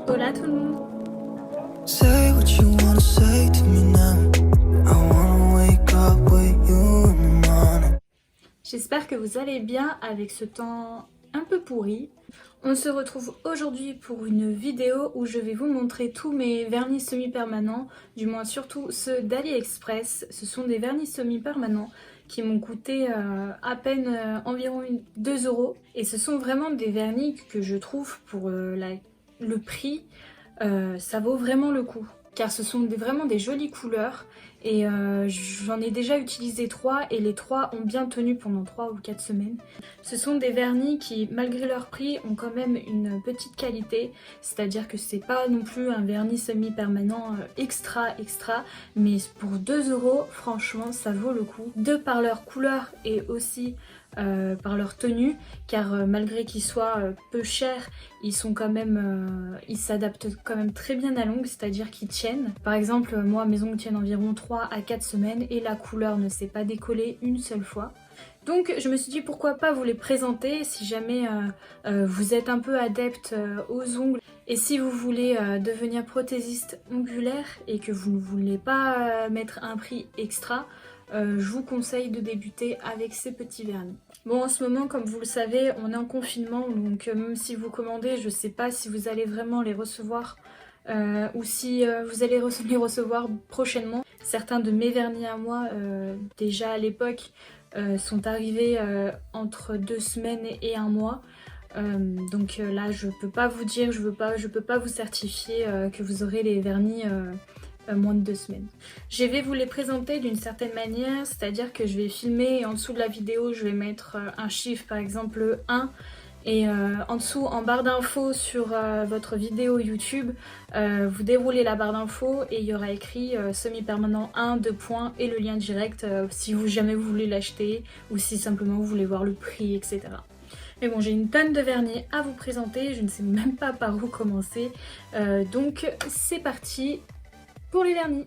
Hola tout le monde. Say what you wanna say to me now. I wanna wake up with you in the morning. J'espère que vous allez bien avec ce temps un peu pourri. On se retrouve aujourd'hui pour une vidéo où je vais vous montrer tous mes vernis semi-permanents, du moins surtout ceux d'AliExpress. Ce sont des vernis semi-permanents qui m'ont coûté à peine environ 2 € et ce sont vraiment des vernis que je trouve pour le prix, ça vaut vraiment le coup. Car ce sont vraiment des jolies couleurs et j'en ai déjà utilisé 3 et les 3 ont bien tenu pendant 3 ou 4 semaines. Ce sont des vernis qui, malgré leur prix, ont quand même une petite qualité, c'est-à-dire que c'est pas non plus un vernis semi-permanent extra, mais pour 2 €, franchement, ça vaut le coup. De par leur couleur et aussi par leur tenue, car malgré qu'ils soient peu chers, ils sont quand même, ils s'adaptent quand même très bien à l'ongle, c'est-à-dire qu'ils tiennent. Par exemple, moi, mes ongles tiennent environ 3 à 4 semaines et la couleur ne s'est pas décollée une seule fois. Donc je me suis dit pourquoi pas vous les présenter si jamais vous êtes un peu adepte aux ongles et si vous voulez devenir prothésiste ongulaire et que vous ne voulez pas mettre un prix extra, je vous conseille de débuter avec ces petits vernis. Bon, en ce moment, comme vous le savez, on est en confinement, donc même si vous commandez, je sais pas si vous allez vraiment les recevoir ou si vous allez les recevoir prochainement. Certains de mes vernis à moi, déjà à l'époque, sont arrivés entre 2 semaines et 1 mois. Donc là, je peux pas vous dire, je peux pas vous certifier que vous aurez les vernis moins de 2 semaines. Je vais vous les présenter d'une certaine manière, c'est-à-dire que je vais filmer et en dessous de la vidéo je vais mettre un chiffre, par exemple le 1, et en dessous en barre d'infos sur votre vidéo YouTube, vous déroulez la barre d'infos et il y aura écrit semi-permanent 1, 2 points et le lien direct si jamais vous voulez l'acheter ou si simplement vous voulez voir le prix, etc. Mais bon, j'ai une tonne de vernis à vous présenter, je ne sais même pas par où commencer, donc c'est parti pour les vernis.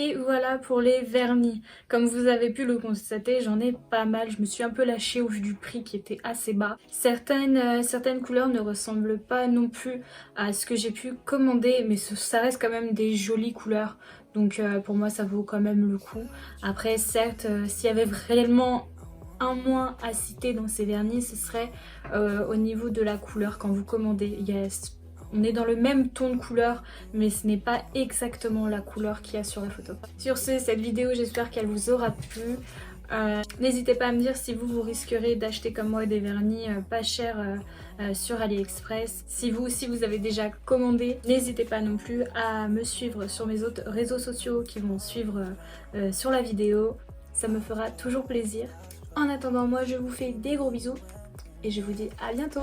Et voilà pour les vernis. Comme vous avez pu le constater, j'en ai pas mal. Je me suis un peu lâchée au vu du prix qui était assez bas. Certaines couleurs ne ressemblent pas non plus à ce que j'ai pu commander, mais ça reste quand même des jolies couleurs. Donc pour moi ça vaut quand même le coup. Après certes, s'il y avait réellement un moins à citer dans ces vernis, ce serait au niveau de la couleur quand vous commandez. On est dans le même ton de couleur, mais ce n'est pas exactement la couleur qu'il y a sur la photo. Sur ce, cette vidéo, j'espère qu'elle vous aura plu. N'hésitez pas à me dire si vous risquerez d'acheter comme moi des vernis pas chers sur AliExpress. Si vous avez déjà commandé, n'hésitez pas non plus à me suivre sur mes autres réseaux sociaux qui vont suivre sur la vidéo. Ça me fera toujours plaisir. En attendant, moi je vous fais des gros bisous et je vous dis à bientôt.